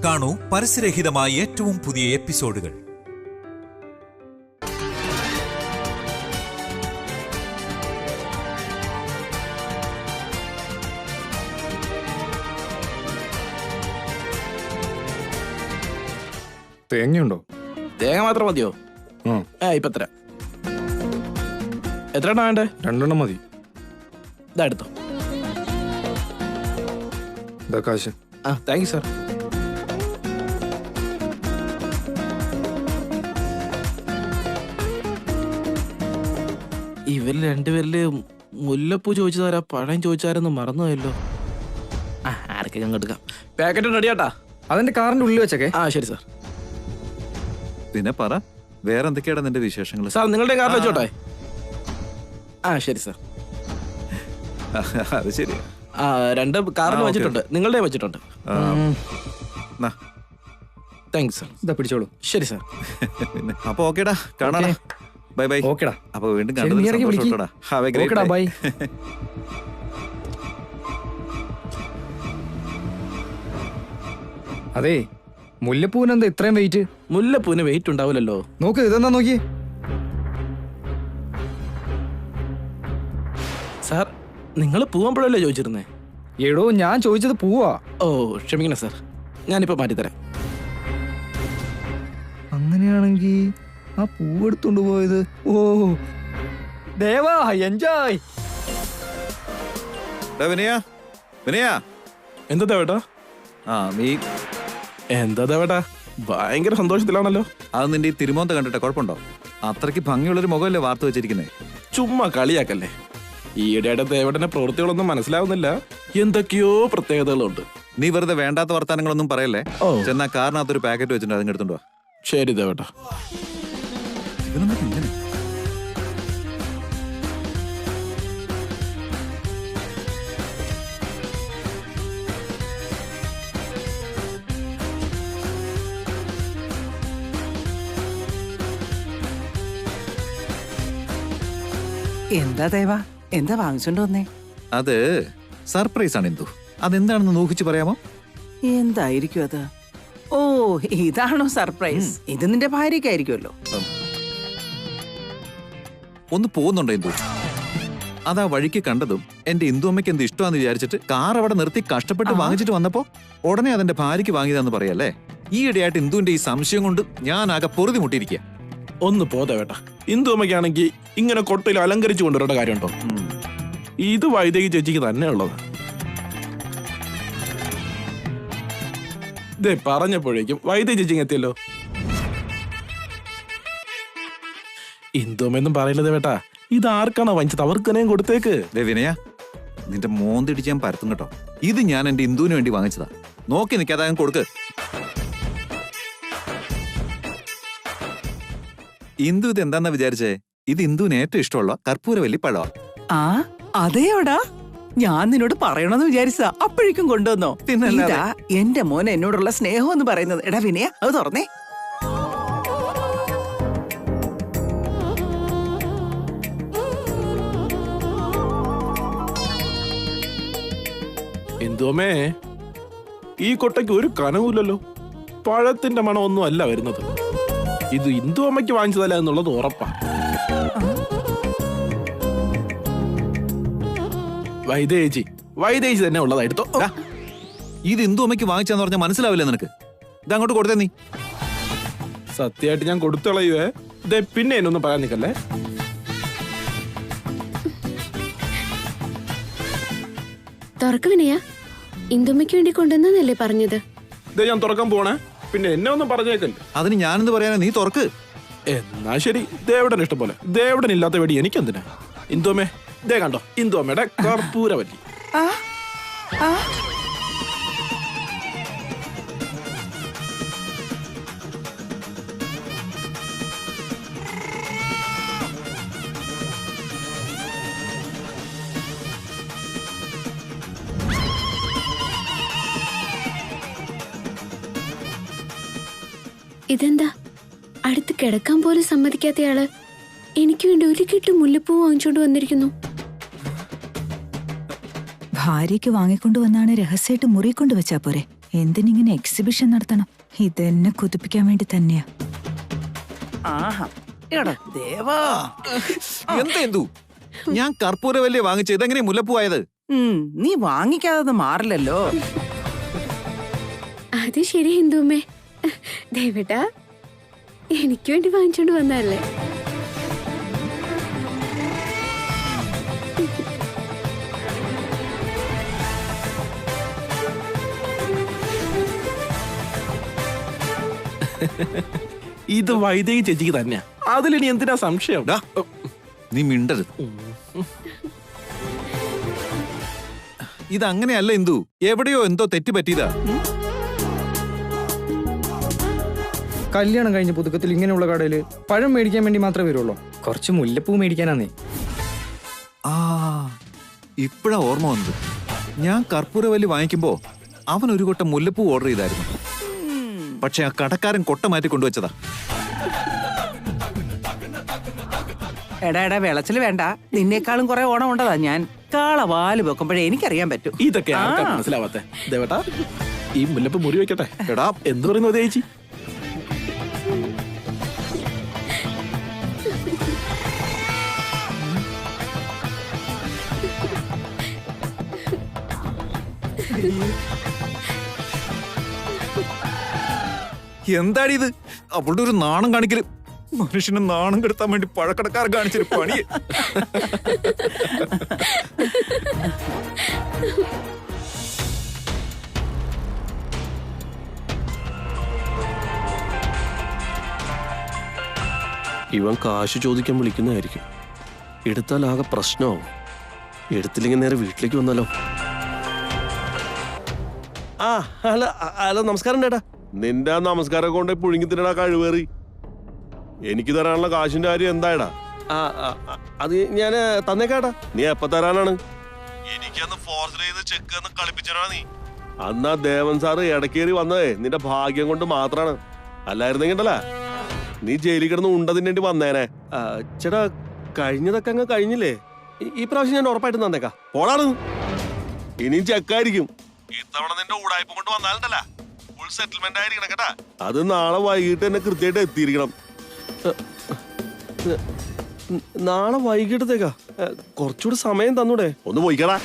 കാണൂ പരസ്യരഹിതമായ ഏറ്റവും പുതിയ എപ്പിസോഡുകൾ. തേങ്ങയുണ്ടോ? തേങ്ങ മാത്രം മതിയോ? ഇപ്പൊ എത്ര എണ്ണം വേണ്ടേ? 2 എണ്ണം മതി. ഇതെടുത്തോ. ഇതാ കാശ്. Thank you sir. ഇവരിൽ രണ്ടുപേരില് മുല്ലപ്പൂ ചോദിച്ചതാരാ പഴം ചോദിച്ചാരെന്ന് മറന്നുപോയല്ലോ. ആർക്കൊക്കെ എടുക്കാം. പാക്കറ്റ് റെഡിയാട്ടാ. അതെന്റെ കാറിന്റെ ഉള്ളിൽ വെച്ചേ. ശരി സാർ. പിന്നെ പറ, വേറെ എന്തൊക്കെയാണ് നിന്റെ വിശേഷങ്ങൾ? സാർ നിങ്ങളുടെ കാറിൽ വെച്ചോട്ടെ. ശരി സാർ. അത് ശരി. 2 കാറിൽ വെച്ചിട്ടുണ്ട്, നിങ്ങളുടെ വെച്ചിട്ടുണ്ട്. Thanks sir. ഇതാ പിടിച്ചോളൂ. ശരി സാർ. അപ്പൊ ഓക്കേടാ, കാണാടാ. Bye bye. ഓക്കേടാ. അപ്പൊ വീണ്ടും കണ്ടു. ബൈ. അതെ, മുല്ലപ്പൂവിന് എന്താ ഇത്രയും വെയിറ്റ്? മുല്ലപ്പൂവിന് വെയിറ്റ് ഉണ്ടാവില്ലല്ലോ. നോക്ക്, ഇതെന്താ നോക്കിയേ. സാർ നിങ്ങൾ പൂവമ്പഴല്ലേ ചോദിച്ചിരുന്നേ? എടോ, ഞാൻ ചോദിച്ചത് പൂവാ. ക്ഷമിക്കണം സാർ, ഞാനിപ്പോ മാറ്റിത്തരാം. അങ്ങനെയാണെങ്കിൽ ആ പൂവെടുത്തോണ്ട് പോയത്. ദേവാ, എൻജോയ്. എന്താ ദേവേട്ടാ? നീ എന്താ ദേവേട്ടാ, ഭയങ്കര സന്തോഷത്തിലാണല്ലോ. അത് നിന്റെ ഈ തിരുമോന്ത കണ്ടിട്ട് കുഴപ്പമുണ്ടോ? അത്രയ്ക്ക് ഭംഗിയുള്ളൊരു മുഖമല്ലേ വാർത്ത വെച്ചിരിക്കുന്നേ. ചുമ്മാ കളിയാക്കല്ലേ. ഈയിടെയുടെ ദേവേട്ടന്റെ പ്രവൃത്തികളൊന്നും മനസ്സിലാവുന്നില്ല. എന്തൊക്കെയോ പ്രത്യേകതകളുണ്ട്. നീ വെറുതെ വേണ്ടാത്ത വർത്താനങ്ങളൊന്നും പറയല്ലേ. ചെന്നാ കാറിനകത്തൊരു പാക്കറ്റ് വെച്ചിട്ടുണ്ട്, അതിന് എടുത്തോണ്ട് വാ. ശരി ദേവേട്ടാ. എന്താ ദേവാ, എന്താ വാങ്ങിച്ചോണ്ട് വന്നേ? അത് സർപ്രൈസ് ആണ്. അതെന്താണെന്ന് നോക്കിച്ച് പറയാമോ? എന്തായിരിക്കും അത്? ഇതാണോ സർപ്രൈസ്? ഇത് നിന്റെ ഭാര്യയ്ക്കായിരിക്കുമല്ലോ. ഒന്ന് പോകുന്നുണ്ടോ ഇന്ദു? അതാ വഴിക്ക് കണ്ടതും എന്റെ ഇന്ദു അമ്മയ്ക്ക് എന്ത് ഇഷ്ടമാണെന്ന് വിചാരിച്ചിട്ട് കാർ അവിടെ നിർത്തി കഷ്ടപ്പെട്ട് വാങ്ങിച്ചിട്ട് വന്നപ്പോ ഉടനെ അതെന്റെ ഭാര്യയ്ക്ക് വാങ്ങിയതാന്ന് പറയല്ലേ. ഈയിടെയായിട്ട് ഇന്ദുവിന്റെ ഈ സംശയം കൊണ്ട് ഞാൻ ആകെ പൊറുതി മുട്ടിയിരിക്കുക. ഒന്ന് പോതേട്ടാ. ഇന്ദു അമ്മയ്ക്കാണെങ്കിൽ ഇങ്ങനെ കൊട്ടയിൽ അലങ്കരിച്ചു കൊണ്ടുവരേണ്ട കാര്യമുണ്ടോ? ഇത് വൈദേഹി ചേച്ചിക്ക് തന്നെ ഉള്ളത്. ഇതേ പറഞ്ഞപ്പോഴേക്കും വൈദേഹി ചേച്ചി എത്തിയല്ലോ. ഇന്ദുമെന്നും പറയില്ലതേ വേട്ടാ, ഇത് ആർക്കാണോ വാങ്ങിച്ചത് അവർക്ക് തന്നെ കൊടുത്തേക്ക്. വിനയ, നിന്റെ മോന്തിടിച്ച് ഞാൻ പരത്തും കേട്ടോ. ഇത് ഞാൻ എന്റെ ഇന്ദുവിന് വേണ്ടി വാങ്ങിച്ചതാ. നോക്കി നിൽക്കാതെ കൊടുക്ക്. ഇന്ദു ഇത് എന്താന്നാ വിചാരിച്ചേ? ഇത് ഇന്ദുവിന് ഏറ്റവും ഇഷ്ടമുള്ള കർപ്പൂരവല്ലി പഴമാ. അതെയോടാ, ഞാൻ നിന്നോട് പറയണമെന്ന് വിചാരിച്ചാ അപ്പോഴേക്കും കൊണ്ടുവന്നോ? ഇതാ എന്റെ മോൻ എന്നോടുള്ള സ്നേഹം എന്ന് പറയുന്നത്. എടാ വിനയ, അത് തുറന്നേ. ഇന്ദുമേ, ഈ കൊട്ടയ്ക്ക് ഒരു കനവുമില്ലല്ലോ. പഴത്തിന്റെ മണമൊന്നും അല്ല വരുന്നത്. ഇത് ഇന്ദു അമ്മയ്ക്ക് വാങ്ങിച്ചതല്ല എന്നുള്ളത് ഉറപ്പാ. വൈദേഹി തന്നെ ഉള്ളതായിട്ടോ. ഇത് ഇന്ദു അമ്മയ്ക്ക് വാങ്ങിച്ചാന്ന് പറഞ്ഞാൽ മനസ്സിലാവില്ല നിനക്ക്. ഇത് അങ്ങോട്ട് കൊടുത്തേ നീ. സത്യമായിട്ട് ഞാൻ കൊടുത്തളയുവേ. ഇതേ പിന്നെ എന്നൊന്നും പറയാൻ നിൽക്കല്ലേ. തുറക്ക് വിനയ, ഇന്ദുമ്മയ്ക്ക് വേണ്ടി കൊണ്ടുവന്നല്ലേ പറഞ്ഞത്. ഇതേ ഞാൻ തുറക്കാൻ പോണേ, പിന്നെ എന്നെ ഒന്നും പറഞ്ഞേക്കല്ലേ. അതിന് ഞാനെന്ത് പറയാനാ, നീ തുറക്ക്. എന്നാ ശരി, ദേവടൻ ഇഷ്ടം പോലെ. ദേവടൻ ഇല്ലാത്ത വെടി എനിക്കെന്തിനാ? ഇന്ദുമ്മേ, ഇതേ കണ്ടോ, ഇന്ദുമ്മയുടെ കർപ്പൂരവല്ലി. ഇതെന്താ, അടുത്ത് കിടക്കാൻ പോലും സമ്മതിക്കാത്തയാള് എനിക്ക് വേണ്ടി ഒരു കെട്ട് മുല്ലപ്പൂ വാങ്ങിച്ചോണ്ട് വന്നിരിക്കുന്നു. ഭാര്യയ്ക്ക് വാങ്ങിക്കൊണ്ടുവന്നാണ് രഹസ്യമായിട്ട് മുറി കൊണ്ടുവച്ചാ പോരെ. എന്തിനിങ്ങനെ എക്സിബിഷൻ നടത്തണം? ഇതെന്നെ കൊതിപ്പിക്കാൻ വേണ്ടി തന്നെയാ. ആഹാ എടാ ദേവാ. എന്തു ഞാൻ കർപ്പൂരവല്ലേ വാങ്ങിച്ച ഇതെങ്ങനെ മുല്ലപ്പൂവായത്? നീ വാങ്ങിക്കാതെ മാറില്ലല്ലോ. അത് ശരി ഹിന്ദുമ്മേ. ദേവേട്ടാ എനിക്ക് വേണ്ടി വാങ്ങിച്ചോണ്ട് വന്നല്ലേ. ഇത് വൈദേഹി ചേച്ചിക്ക് തന്നെയാ. അതിലിനി എന്തിനാ സംശയം? ഡാ, നീ മിണ്ടരുത്. ഇതങ്ങനെയല്ല ഇന്ദു, എവിടെയോ എന്തോ തെറ്റ് പറ്റിയതാ. കല്യാണം കഴിഞ്ഞ പുതുക്കത്തിൽ ഇങ്ങനെയുള്ള കടയില് പഴം മേടിക്കാൻ വേണ്ടി മാത്രമേ വരുള്ളൂ. കുറച്ച് മുല്ലപ്പൂ മേടിക്കാനാന്നേ. ആ ഇപ്പഴാ ഓർമ്മ വന്നത്. ഞാൻ കർപ്പൂരവല്ലി വാങ്ങിക്കുമ്പോ അവൻ ഒരു കൊട്ട മുല്ലപ്പൂ ഓർഡർ ചെയ്തായിരുന്നു. പക്ഷെ ആ കടക്കാരൻ കൊട്ട മാറ്റി കൊണ്ടുവച്ചതാ. എടാ വെളച്ചില് വേണ്ട. നിന്നേക്കാളും കുറെ ഓണം ഉണ്ടതാ ഞാൻ. കാളവാല് വെക്കുമ്പോഴേ എനിക്കറിയാൻ പറ്റും. ഇതൊക്കെ ആർക്കാ മനസ്സിലാവാത്തെ? ദേവേട്ടാ ഈ മുല്ലപ്പ് മുറി വെക്കട്ടെ. എടാ എന്ത് പറയുന്നു ചേച്ചി? എന്താടി ഇത്? അവളുടെ ഒരു നാണം കാണിക്കല്. മനുഷ്യനെ നാണം കെടുത്താൻ വേണ്ടി പഴക്കടക്കാരൻ കാണിച്ചൊരു പണി. ഇവൻ കാശ് ചോദിക്കാൻ വിളിക്കുന്നതായിരിക്കും. എടുത്താൽ ആകെ പ്രശ്നമാവും. എടുത്തില്ലെങ്കിൽ നേരെ വീട്ടിലേക്ക് വന്നാലോ? ആ ഹലോ ഹലോ, നമസ്കാരം ചേട്ടാ. നിന്റെ ആ നമസ്കാരം കൊണ്ട് പുഴുങ്ങി തിന്നടാ കഴിവേറി. എനിക്ക് തരാനുള്ള കാശിന്റെ കാര്യം എന്തായടാ? അത് ഞാൻ തന്നേക്കാട്ടാ. നീ എപ്പ തരാനാണ്? എനിക്കന്ന് ഫോർസ് ചെയ്ത് ചെക്ക് കളിപ്പിച്ചാ നീ. അന്നാ ദേവൻ സാറ് ഇടക്കേറി വന്നതേ നിന്റെ ഭാഗ്യം കൊണ്ട് മാത്രാണ്. അല്ലായിരുന്നെങ്കിണ്ടല്ല നീ ജയിലിൽ കിടന്ന് ഉണ്ടതിന് വേണ്ടി വന്നേനെ. ചേട്ടാ കഴിഞ്ഞതൊക്കെ അങ്ങ് കഴിഞ്ഞില്ലേ? ഈ പ്രാവശ്യം ഞാൻ ഉറപ്പായിട്ടും തന്നേക്കാം. പോളാണ് ഇനിയും ചെക്കായിരിക്കും. ഇത്തവണ നിന്റെ ഊടായ്പ കൊണ്ട് വന്നാലുണ്ടല്ല ഫുൾ സെറ്റിൽമെന്റ് ആയിരിക്കണം കേട്ടാ. അത് നാളെ വൈകിട്ട് തന്നെ കൃത്യമായിട്ട് എത്തിയിരിക്കണം. നാളെ വൈകിട്ടത്തേക്കാ? കുറച്ചുകൂടി സമയം തന്നൂടെ? ഒന്ന് പോയിക്കടാ.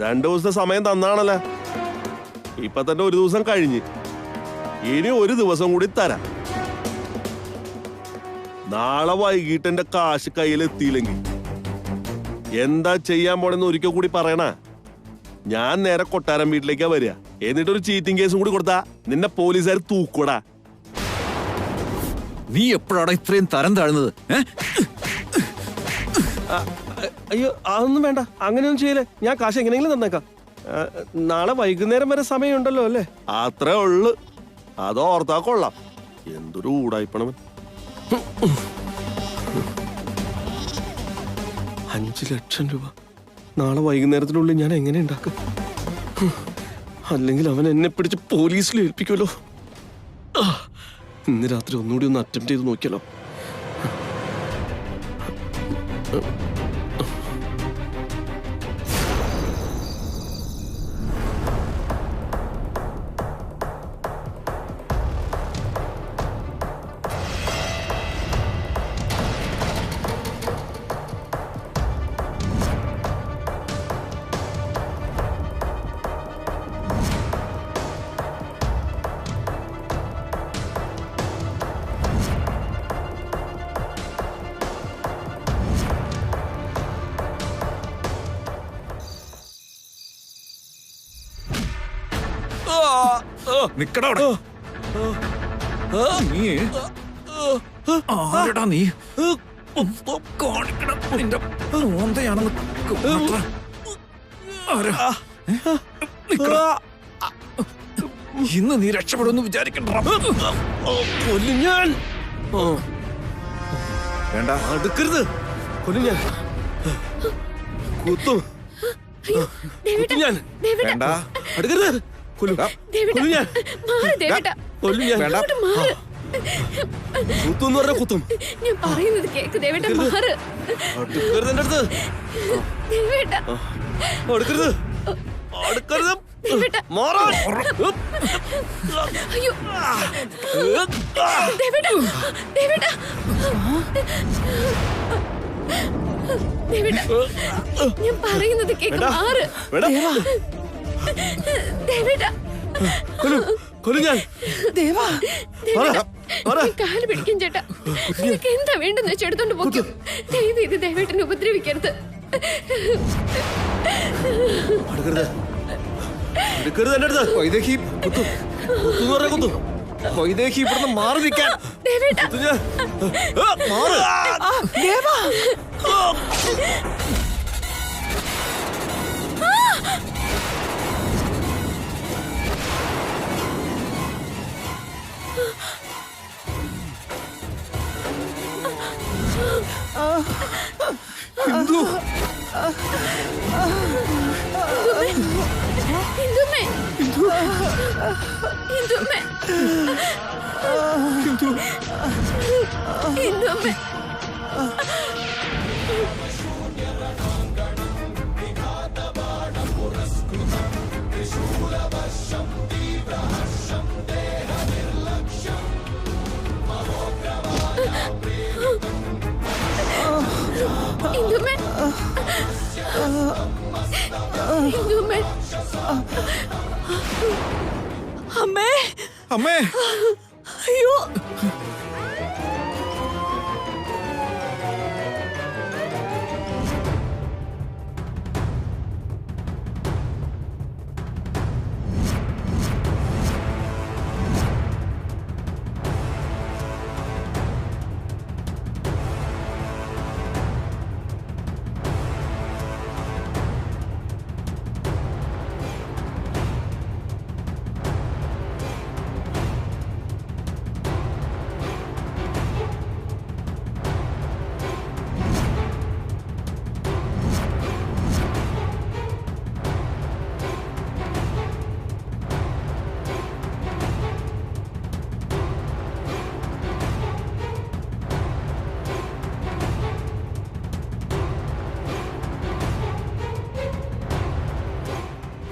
2 ദിവസത്തെ സമയം തന്നാണല്ലേ. ഇപ്പൊ തന്നെ 1 ദിവസം കഴിഞ്ഞ്. ഇനി 1 ദിവസം കൂടി തരാം. നാളെ വൈകിട്ട് എന്റെ കാശ് കയ്യിലെത്തിയില്ലെങ്കിൽ എന്താ ചെയ്യാൻ പോണെന്ന് ഒരിക്കൽ കൂടി പറയണ. ഞാൻ നേരെ കൊട്ടാരം വീട്ടിലേക്കാ വരിക. എന്നിട്ടൊരു ചീറ്റിംഗ് കേസും കൂടി കൊടുത്താ നിന്നെ പോലീസുകാർ തൂക്കൂടാ. നീ എപ്പോഴാണ് ഇത്രയും തരം താഴ്ന്നത്? അയ്യോ അതൊന്നും വേണ്ട, അങ്ങനെയൊന്നും ചെയ്യലേ. ഞാൻ കാശ് എങ്ങനെയെങ്കിലും തന്നേക്കാം. നാളെ വൈകുന്നേരം വരെ സമയമുണ്ടല്ലോ അല്ലേ? അത്രേ ഉള്ളു. അതോ ഓർത്താ കൊള്ളാം. എന്തൊരു ഊടായിപ്പണവൻ. 5 ലക്ഷം രൂപ നാളെ വൈകുന്നേരത്തിനുള്ളിൽ ഞാൻ എങ്ങനെ ഉണ്ടാക്കും? അല്ലെങ്കിൽ അവൻ എന്നെ പിടിച്ച് പോലീസിൽ ഏൽപ്പിക്കുമല്ലോ. ഇന്ന് രാത്രി ഒന്നുകൂടി ഒന്ന് അറ്റംപ്റ്റ് ചെയ്ത് നോക്കിയാലോ? നിക്കടാ അവിടെ. നീ ആരെടാ നീ? കാണിക്കണം നിന്റെ മോന്തയാണെന്ന്. ഇന്ന് നീ രക്ഷപ്പെടുമെന്ന് വിചാരിക്കണ്ട. ഞാൻ വേണ്ട, അടുക്കരുത്. കൊല്ലും ഞാൻ. കുത്തും. കുത്തും ഞാൻ. വേണ്ട, അടുക്കരുത്. കൊല്ലും. കൊല്ലും ഞാൻ. കൊല്ലും ഞാൻ. കുത്തും പറഞ്ഞ കുത്തും. ഞാൻ പറയുന്നത് കേക്ക് ദേവേട്ടാ. മാറ്. അടുക്കരുത് എന്റെ അടുത്ത്. അടുക്കരുത്. അടുക്കരുത്. ദേവേട്ടാ. മാറാൻ. അയ്യോ ദേവേട്ടാ, ദേവേട്ടാ. ദേവേട്ടാ, ഞാൻ പറയുന്നത് കേക്ക്. മാറ് വേണ്ട. ദേവേട്ടാ. കൊല്ലും ഞാൻ. ദേവാ ദേവേട്ടാ, പറ. ഈ കാല് പിടിക്കും ചേട്ടാ. നിനക്ക് എന്താ വേണ്ടെന്ന് വെച്ച് എടുത്തോണ്ട് പോക്കും. ദയവ് ഇത് ദേവേട്ടനെ ഉപദ്രവിക്കരുത്. എടുക്കരുത്. എടുക്കരുത് എന്റെ അടുത്ത്. വൈദേഹി കുത്തു. കുത്തു എന്ന് പറഞ്ഞാ കുത്തു. വൈദേഹി ഇവിടുന്ന് മാറി നിൽക്കാൻ. ദേവേട്ടാ, കുത്തു ഞാൻ. മാറ്. ദേവാ ഇന്ദുമ്മേ. ഇന്ദുമ്മേ. ഇന്ദുമ്മേ. ഇന്ദുമ്മേ. ഇന്ദുമ്മേ. അമ്മേ അമ്മേ അയ്യോ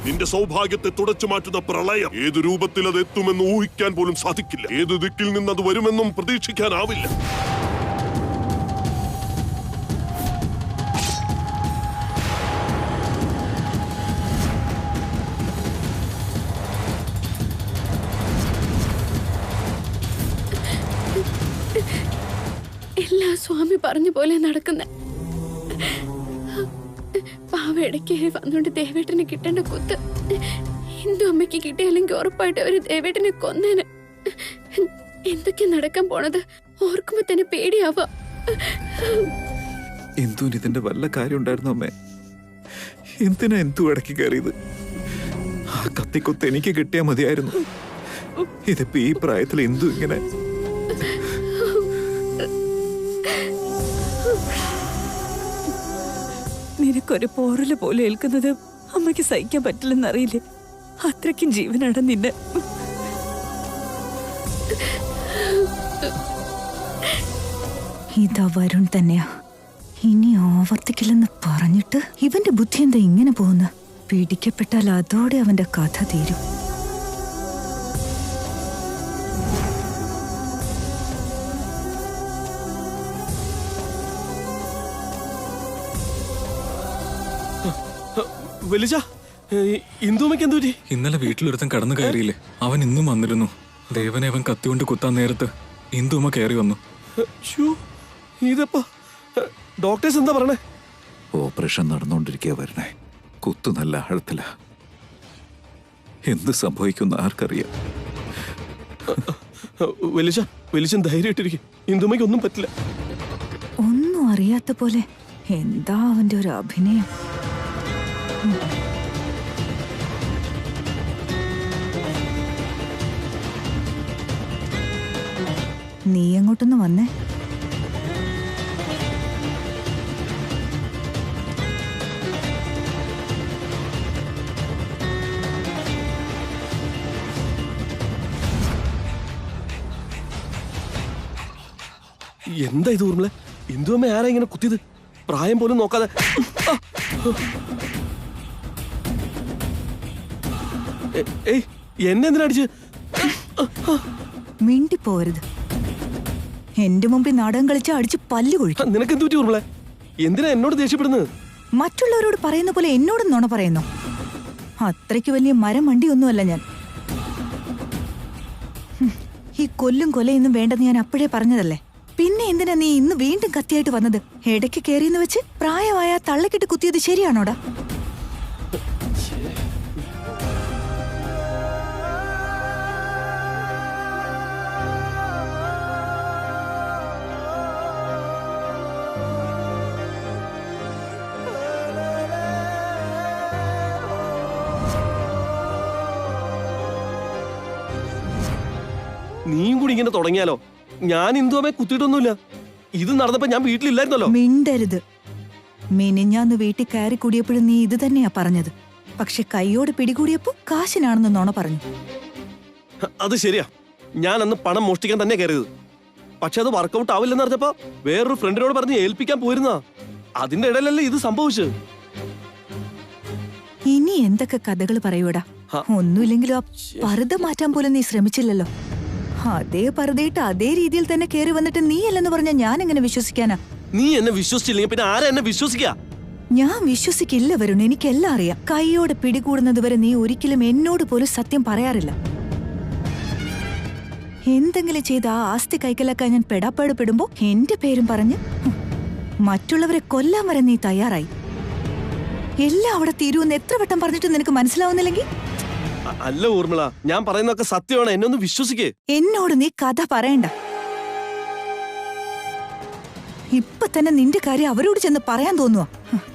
നിന്റെ സൗഭാഗ്യത്തെ തുടച്ചു മാറ്റുന്ന പ്രളയം ഏത് രൂപത്തിൽ അത് എത്തുമെന്ന് ഊഹിക്കാൻ പോലും സാധിക്കില്ല. ഏത് ദിക്കിൽ നിന്ന് അത് വരുമെന്നും പ്രതീക്ഷിക്കാനാവില്ല. എല്ലാ സ്വാമി പറഞ്ഞ പോലെ നടക്കുന്ന പാവയിടയ്ക്ക് വന്നുകൊണ്ട് ദേവേട്ടന് കിട്ടേണ്ട കുത്ത് ഹിന്ദു അമ്മയ്ക്ക് കിട്ടിയാലെങ്കിൽ ഉറപ്പായിട്ട് ഒരു ദേവേട്ടനെ കൊന്നേന്. എന്തൊക്കെ നടക്കാൻ പോണത് ഓർക്കുമ്പോ തന്നെ പേടിയാവാ. എന്തുവിന് ഇതിന്റെ വല്ല കാര്യം ഉണ്ടായിരുന്നു അമ്മേ? എന്തിനാ എന്തു ഇടയ്ക്ക് കയറിയത്? ആ കത്തിക്കൊത്ത് എനിക്ക് കിട്ടിയാ മതിയായിരുന്നു. ഇതിപ്പോ ഈ പ്രായത്തിൽ എന്തു ഇങ്ങനെ? നിനക്കൊരു പോറല് പോലെ ഏൽക്കുന്നത് അമ്മയ്ക്ക് സഹിക്കാൻ പറ്റില്ലെന്നറിയില്ലേ? അത്രയ്ക്കും ജീവനാണ് നിന്നെ. ഇതാ വരുൺ തന്നെയാ. ഇനി ആവർത്തിക്കില്ലെന്ന് പറഞ്ഞിട്ട് ഇവന്റെ ബുദ്ധി എന്താ ഇങ്ങനെ പോകുന്ന? പിടിക്കപ്പെട്ടാൽ അതോടെ അവന്റെ കഥ തീരും. വലിച്ച ഇന്ദുമ്മയ്ക്ക് എന്തു പറ്റി? ഇന്നലെ വീട്ടിലൊരുത്തൻ കടന്നു കയറിയില്ലേ, അവൻ ഇന്നും വന്നിരുന്നു. ദേവനെ അവൻ കത്തികൊണ്ട് കുത്താൻ നേരത്ത് ഇന്ദുമ്മ കയറി വന്നു. ഇതപ്പോ ഡോക്ടേഴ്സ് എന്താ പറയണേ? ഓപ്പറേഷൻ നടന്നുകൊണ്ടിരിക്കുക വരണേ. കുത്തു നല്ല ആഴത്തില. എന്ത് സംഭവിക്കുന്ന ആർക്കറിയാം. വലിച്ചൻ ധൈര്യമായിട്ടിരിക്കും. ഇന്ദുമ്മയ്ക്ക് ഒന്നും പറ്റില്ല. ഒന്നും അറിയാത്ത പോലെ എന്താ അവന്റെ ഒരു അഭിനയം. നീ അങ്ങോട്ടൊന്ന് വന്നേ. എന്താ ഇത് ഊർമിളെ? ഇന്ദുമ്മ ആരാ ഇങ്ങനെ കുത്തിയത്? പ്രായം പോലും നോക്കാതെ. ഏയ് എന്നെ എന്തിനടിച്ച്? മിണ്ടിപ്പോരുത്. എന്റെ മുമ്പിൽ നാടകം കളിച്ച് അടിച്ച് പല്ല് കൊഴിക്കും. നിനക്ക് എന്ത് പറ്റി ഊർമിളെ? എന്തിനാ എന്നോട് ദേഷ്യപ്പെടുന്നത്? മറ്റുള്ളവരോട് പറയുന്ന പോലെ എന്നോടും നുണ പറയുന്നു. അത്രയ്ക്ക് വലിയ മരം വണ്ടിയൊന്നുമല്ല ഞാൻ. ഈ കൊല്ലും കൊലയൊന്നും വേണ്ടെന്ന് ഞാൻ അപ്പോഴേ പറഞ്ഞതല്ലേ. പിന്നെ എന്തിനാ നീ ഇന്ന് വീണ്ടും കത്തിയായിട്ട് വന്നത്? ഇടയ്ക്ക് കയറിയെന്ന് വെച്ച് പ്രായമായ തള്ളക്കിട്ട് കുത്തിയത് ശരിയാണോടാ? നീയും കൂടി ഇങ്ങനെ തുടങ്ങിയാലോ? ഞാൻ ഇന്ദുവമ്മയെ കുത്തിയിട്ടൊന്നുമില്ല. ഇത് നടന്നപ്പോ ഞാൻ വീട്ടിലില്ലായിരുന്നല്ലോ. മിണ്ടരുത്. മിനിഞ്ഞാന്ന് വീട്ടിൽ കയറി കൂടിയപ്പോഴും നീ ഇത് തന്നെയാ പറഞ്ഞത്. പക്ഷെ കൈയോട് പിടികൂടിയപ്പോ കാശിനാണെന്ന് നുണ പറഞ്ഞു. അത് ശരിയാ, ഞാൻ അന്ന് പണം മോഷ്ടിക്കാൻ തന്നെ കയറിയത്. പക്ഷെ അത് വർക്കൗട്ട് ആവില്ലെന്ന് അറിഞ്ഞപ്പോ വേറൊരു ഫ്രണ്ടിനോട് പറഞ്ഞ് ഏൽപ്പിക്കാൻ പോയിരുന്ന. അതിന്റെ ഇടയിലല്ലേ ഇത് സംഭവിച്ചത്. ഇനി എന്തൊക്കെ കഥകൾ പറയൂടാ? ഒന്നുമില്ലെങ്കിലും ആ പർദ്ദ മാറ്റാൻ പോലും നീ ശ്രമിച്ചില്ലല്ലോ. അതേ പർദ്ദയിട്ട് അതേ രീതിയിൽ തന്നെ കയറി വന്നിട്ട് നീ അല്ലെന്ന് പറഞ്ഞാൽ ഞാൻ എങ്ങനെ വിശ്വസിക്കാനാ? നീ എന്നെ വിശ്വസിച്ചില്ലെങ്കിൽ പിന്നെ ആരാ എന്നെ വിശ്വസിക്കാ? ഞാൻ വിശ്വസിക്കില്ല വരുൺ, എനിക്കെല്ലാം അറിയാം. കൈയോടെ പിടികൂടുന്നത് വരെ നീ ഒരിക്കലും എന്നോട് പോലും സത്യം പറയാറില്ല. എന്തെങ്കിലും ചെയ്ത് ആ ആസ്തി കൈക്കലാക്കാൻ ഞാൻ പെടാപ്പാട് പെടുമ്പോ എന്റെ പേരും പറഞ്ഞ് മറ്റുള്ളവരെ കൊല്ലാൻ വരെ നീ തയ്യാറായി. എല്ലാം അവിടെ തീരുമെന്ന് എത്ര വട്ടം പറഞ്ഞിട്ട് നിനക്ക് മനസ്സിലാവുന്നില്ലെങ്കിൽ? അല്ല ഊർമിള, ഞാൻ പറയുന്നതൊക്കെ സത്യമാണ്, എന്നെ ഒന്ന് വിശ്വസിക്കേ. എന്നോട് നീ കഥ പറയണ്ട. ഇപ്പൊ തന്നെ നിന്റെ കാര്യം അവരോട് ചെന്ന് പറയാൻ തോന്നുവാ.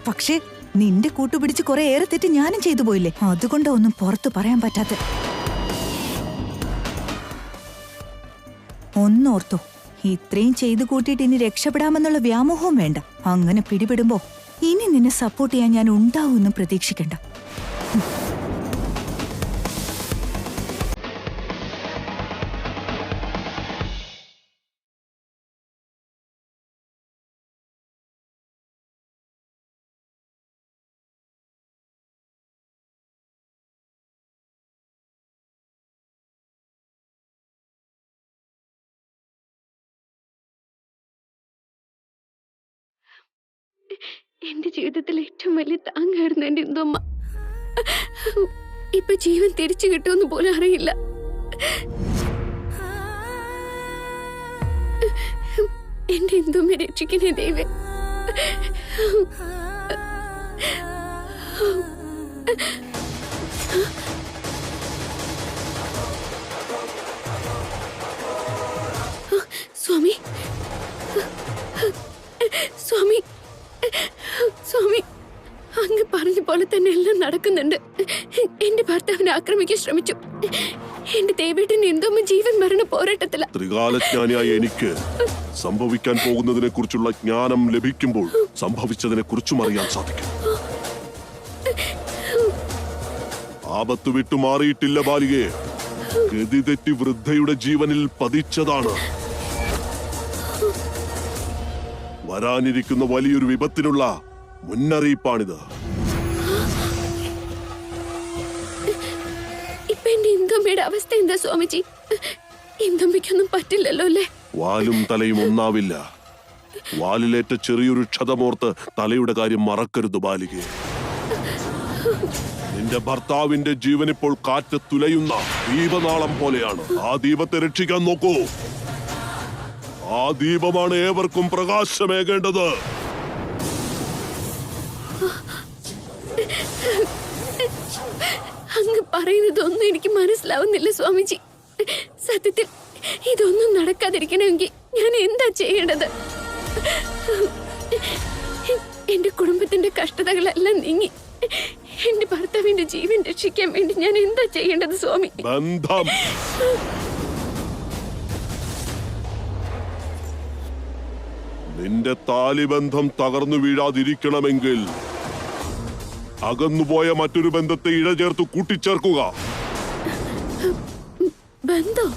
പക്ഷേ നിന്റെ കൂട്ടുപിടിച്ച് കുറെ ഏറെ തെറ്റ് ഞാനും ചെയ്തു പോയില്ലേ? അതുകൊണ്ടാ ഒന്നും പുറത്തു പറയാൻ പറ്റാത്ത. ഒന്നോർത്തോ, ഇത്രയും ചെയ്തു കൂട്ടിയിട്ട് ഇനി രക്ഷപ്പെടാമെന്നുള്ള വ്യാമോഹവും വേണ്ട. അങ്ങനെ പിടിപെടുമ്പോ ഇനി നിന്നെ സപ്പോർട്ട് ചെയ്യാൻ ഞാൻ ഉണ്ടാവുമെന്നും പ്രതീക്ഷിക്കണ്ട. എന്റെ ജീവിതത്തിൽ ഏറ്റവും വലിയ താങ്ങായിരുന്നു എന്റെ ഇന്ദുമ്മ. ഇപ്പൊ ജീവൻ തിരിച്ചു കിട്ടുമെന്ന് പോലും അറിയില്ല. എന്റെ ഇന്ദുമ്മയെ രക്ഷിക്കണേ ദൈവേ. സ്വാമി, സ്വാമി, സ്വാമി, അങ്ങ് പറഞ്ഞ പോലെ തന്നെ എല്ലാം നടക്കുന്നുണ്ട്. എന്റെ ഭർത്താവിനെ ആക്രമിക്കാൻ ശ്രമിച്ചു. എന്റെ ദേവേട്ടന്റെ ഇന്ദുമ്മ ജീവൻ മരണ പോരാട്ടത്തില. ത്രികാലജ്ഞാനിയായ എനിക്ക് സംഭവിക്കാൻ പോകുന്നതിനെ കുറിച്ചുള്ള ജ്ഞാനം ലഭിക്കുമ്പോൾ സംഭവിച്ചതിനെ കുറിച്ചും അറിയാൻ സാധിക്കും. ആപത്ത് വിട്ടുമാറിയിട്ടില്ല ബാലികയെ. ഗതി തെറ്റി വൃദ്ധയുടെ ജീവനിൽ പതിച്ചതാണ്. വരാനിരിക്കുന്ന വലിയൊരു വിപത്തിനുള്ള മുന്നറിയിപ്പാണിത്. ഇപ്പൊ എന്റെ ഇന്ദുമ്മയുടെ അവസ്ഥ എന്താ സ്വാമിജി? ഇന്ദുമ്മയ്ക്കൊന്നും പറ്റില്ലല്ലോ അല്ലേ? വാലും തലയും ഒന്നാവില്ല. വാലിലേറ്റ ചെറിയൊരു ക്ഷതമോർത്ത് തലയുടെ കാര്യം മറക്കരുത് ബാലികയെ. നിന്റെ ഭർത്താവിന്റെ ജീവൻ ഇപ്പോൾ കാറ്റ് തുലയുന്ന ദീപനാളം പോലെയാണ്. ആ ദീപത്തെ രക്ഷിക്കാൻ നോക്കൂ. ആ ദീപമാണ് ഏവർക്കും പ്രകാശമേകേണ്ടത്. അങ്ങ് പറയുന്നതൊന്നും എനിക്ക് മനസ്സിലാവുന്നില്ല സ്വാമിജി. സത്യത്തിൽ ഇതൊന്നും നടക്കാതിരിക്കണമെങ്കിൽ ഞാൻ എന്താ ചെയ്യേണ്ടത്? എന്റെ കുടുംബത്തിന്റെ കഷ്ടതകളെല്ലാം നീങ്ങി എന്റെ ഭർത്താവിന്റെ ജീവൻ രക്ഷിക്കാൻ വേണ്ടി ഞാൻ എന്താ ചെയ്യേണ്ടത് സ്വാമി? ബന്ധം. നിന്റെ താലിബന്ധം തകർന്നു വീഴാതിരിക്കണമെങ്കിൽ അകന്നുപോയ മറ്റൊരു ബന്ധത്തെ ഇഴചേർത്ത് കൂട്ടിച്ചേർക്കുക. ബന്ധം?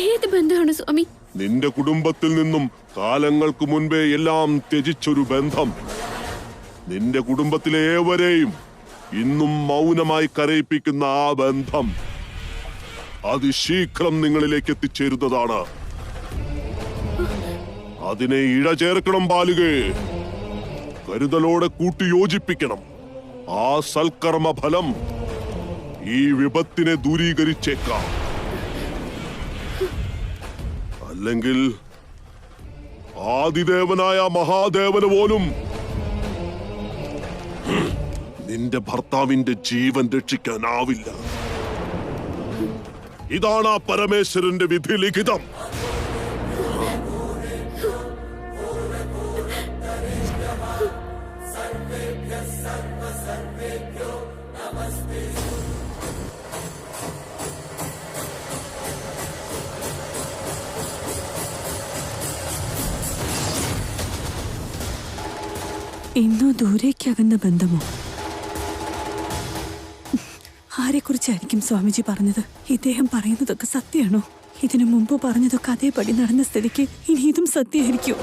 ഏത് ബന്ധമാണ് സ്വാമി? നിന്റെ കുടുംബത്തിൽ നിന്നും കാലങ്ങൾക്ക് മുൻപേ എല്ലാം ത്യജിച്ചൊരു ബന്ധം. നിന്റെ കുടുംബത്തിലെ ഏവരെയും ഇന്നും മൗനമായി കരയിപ്പിക്കുന്ന ആ ബന്ധം അതിശീഘ്രം നിങ്ങളിലേക്ക് എത്തിച്ചേരുന്നതാണ്. അതിനെ ഇഴചേർക്കണം ബാലികേ, കരുതലോടെ കൂട്ടിയോജിപ്പിക്കണം. ആ സൽക്കർമ്മ ഫലം ഈ വിപത്തിനെ ദൂരീകരിച്ചേക്കാം. അല്ലെങ്കിൽ ആദിദേവനായ മഹാദേവന് പോലും നിന്റെ ഭർത്താവിന്റെ ജീവൻ രക്ഷിക്കാനാവില്ല. ഇതാണ് ആ പരമേശ്വരന്റെ വിധി ലിഖിതം. ഇന്നോ ദൂരേക്കകന്ന ബന്ധമോ? ആരെക്കുറിച്ചായിരിക്കും സ്വാമിജി പറഞ്ഞത്? ഇദ്ദേഹം പറയുന്നതൊക്കെ സത്യമാണോ? ഇതിനു മുമ്പ് പറഞ്ഞതൊക്കെ അതേപടി നടന്ന സ്ഥിതിക്ക് ഇനി ഇതും സത്യമായിരിക്കും.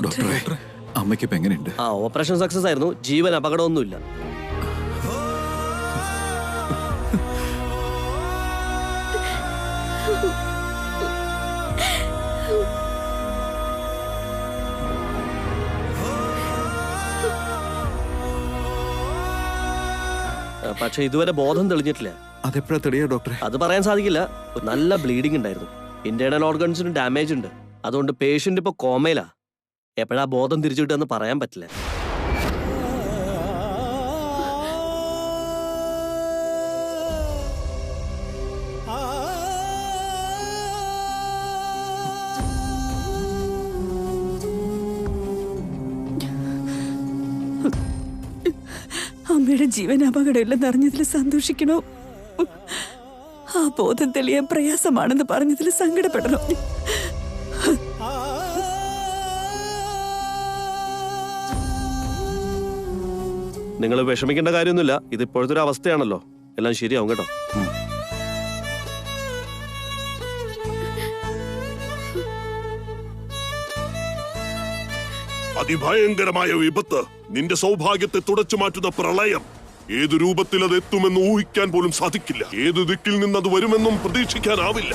ഡോക്ടറെ, അമ്മയ്ക്ക് ഇപ്പൊ എങ്ങനെയുണ്ട്? ഓപ്പറേഷൻ സക്സസ് ആയിരുന്നു. ജീവൻ അപകടമൊന്നുമില്ല. പക്ഷെ ഇതുവരെ ബോധം തെളിഞ്ഞിട്ടില്ല. അതെപ്പോഴാ തെളിയാ ഡോക്ടറെ? അത് പറയാൻ സാധിക്കില്ല. നല്ല ബ്ലീഡിംഗ് ഉണ്ടായിരുന്നു. ഇന്റേണൽ ഓർഗൻസിന് ഡാമേജ് ഉണ്ട്. അതുകൊണ്ട് പേഷ്യന്റ് ഇപ്പൊ കോമയിലാ. എപ്പോഴാ ബോധം തിരിച്ചു കിട്ടുമെന്ന് പറയാൻ പറ്റില്ല. അമ്മയുടെ ജീവൻ അപകടമില്ലെന്ന് അറിഞ്ഞതിൽ സന്തോഷിക്കണോ? ആ ബോധം തെളിയാൻ പ്രയാസമാണെന്ന് പറഞ്ഞതിൽ സങ്കടപ്പെടണോ? നിങ്ങൾ വിഷമിക്കേണ്ട കാര്യമൊന്നുമില്ല. ഇത് ഇപ്പോഴത്തെ ഒരു അവസ്ഥയാണല്ലോ. എല്ലാം ശരിയാവും കേട്ടോ. അതിഭയങ്കരമായ വിപത്ത്, നിന്റെ സൗഭാഗ്യത്തെ തുടച്ചു മാറ്റുന്ന പ്രളയം. ഏതു രൂപത്തിൽ അത് എത്തുമെന്ന് ഊഹിക്കാൻ പോലും സാധിക്കില്ല. ഏതു ദിക്കിൽ നിന്ന് അത് വരുമെന്നും പ്രതീക്ഷിക്കാനാവില്ല.